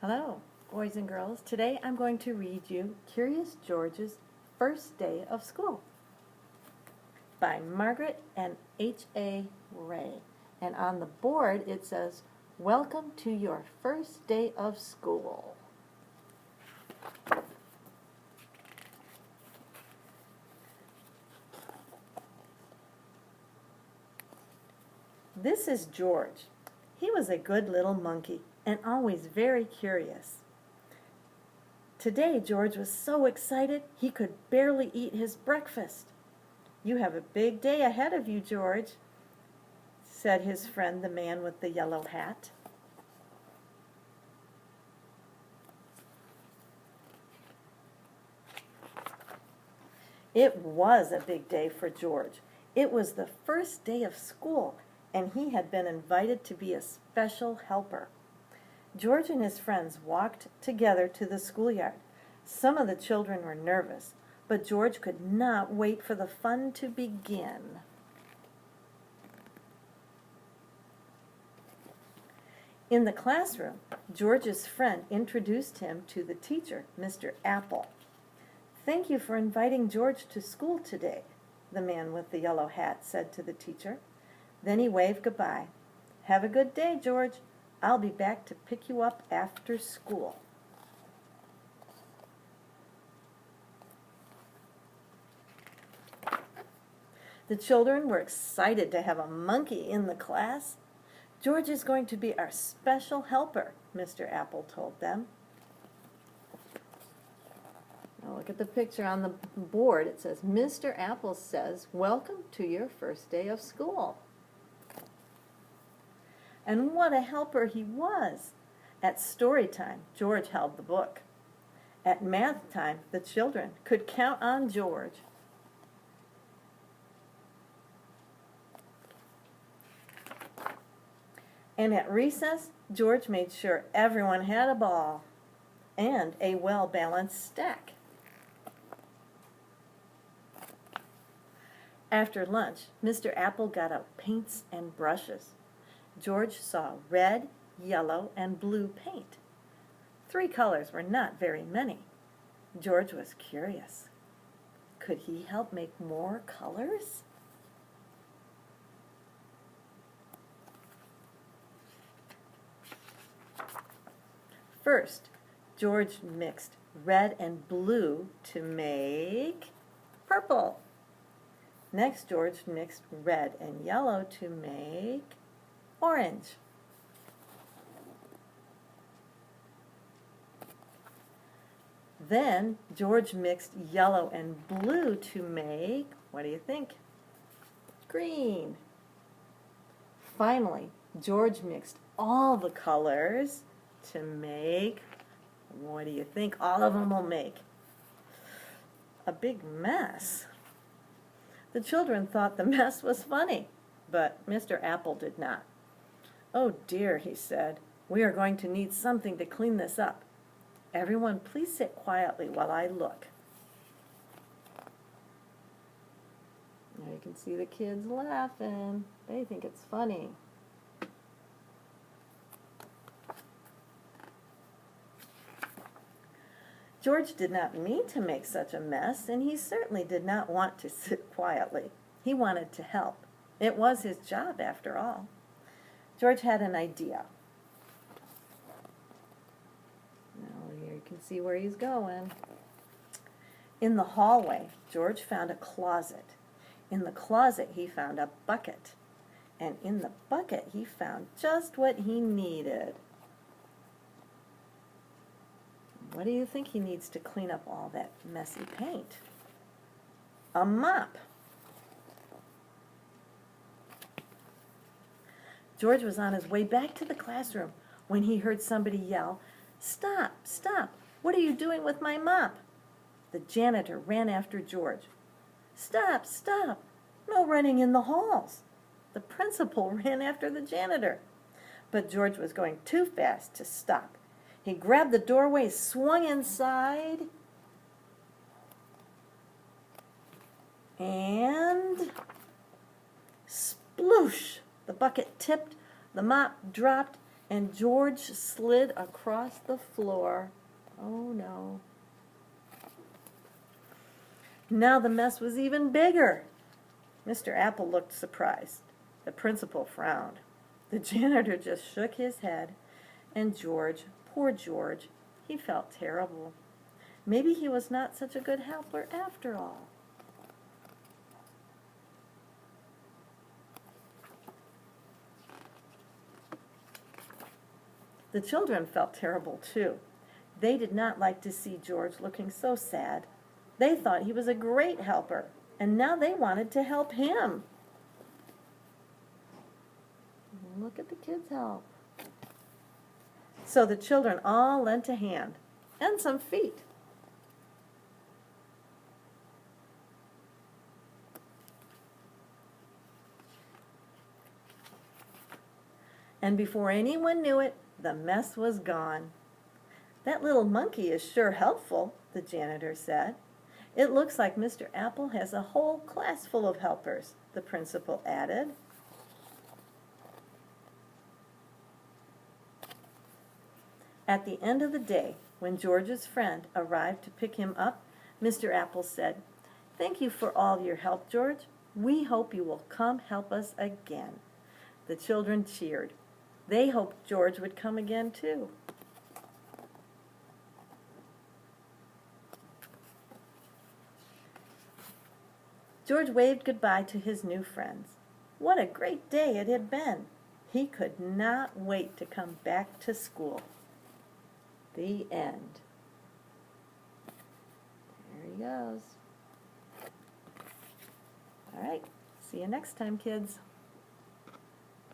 Hello, boys and girls. Today I'm going to read you Curious George's First Day of School by Margaret and H.A. Ray. And on the board it says, "Welcome to your first day of school." This is George. He was a good little monkey and always very curious. Today George was so excited he could barely eat his breakfast. "You have a big day ahead of you, George," said his friend, the man with the yellow hat. It was a big day for George. It was the first day of school, and he had been invited to be a special helper. George and his friends walked together to the schoolyard. Some of the children were nervous, but George could not wait for the fun to begin. In the classroom, George's friend introduced him to the teacher, Mr. Apple. "Thank you for inviting George to school today," the man with the yellow hat said to the teacher. Then he waved goodbye. "Have a good day, George. I'll be back to pick you up after school." The children were excited to have a monkey in the class. "George is going to be our special helper," Mr. Apple told them. Now look at the picture on the board. It says, "Mr. Apple says, welcome to your first day of school." And what a helper he was! At story time, George held the book. At math time, the children could count on George. And at recess, George made sure everyone had a ball and a well-balanced stack. After lunch, Mr. Apple got out paints and brushes. George saw red, yellow, and blue paint. 3 colors were not very many. George was curious. Could he help make more colors? First, George mixed red and blue to make purple. Next, George mixed red and yellow to make orange. Then George mixed yellow and blue to make, what do you think? Green. Finally, George mixed all the colors to make, what do you think all of them will make? A big mess. The children thought the mess was funny, but Mr. Apple did not. "Oh dear," he said, "we are going to need something to clean this up. Everyone, please sit quietly while I look." Now you can see the kids laughing. They think it's funny. George did not mean to make such a mess, and he certainly did not want to sit quietly. He wanted to help. It was his job, after all. George had an idea. Now here you can see where he's going. In the hallway, George found a closet. In the closet, he found a bucket. And in the bucket, he found just what he needed. What do you think he needs to clean up all that messy paint? A mop. George was on his way back to the classroom when he heard somebody yell, "Stop, stop, what are you doing with my mop?" The janitor ran after George. "Stop, stop, no running in the halls." The principal ran after the janitor. But George was going too fast to stop. He grabbed the doorway, swung inside, and sploosh! The bucket tipped, the mop dropped, and George slid across the floor. Oh no. Now the mess was even bigger. Mr. Apple looked surprised. The principal frowned. The janitor just shook his head. And George, poor George, he felt terrible. Maybe he was not such a good helper after all. The children felt terrible too. They did not like to see George looking so sad. They thought he was a great helper, and now they wanted to help him. Look at the kids' help. So the children all lent a hand, and some feet. And before anyone knew it, the mess was gone. That little monkey is sure helpful, the janitor said. It looks like Mr. Apple has a whole class full of helpers, the principal added. At the end of the day, when George's friend arrived to pick him up, Mr. Apple said, "Thank you for all your help, George. We hope you will come help us again." The children cheered. They hoped George would come again, too. George waved goodbye to his new friends. What a great day it had been. He could not wait to come back to school. The end. There he goes. All right. See you next time, kids.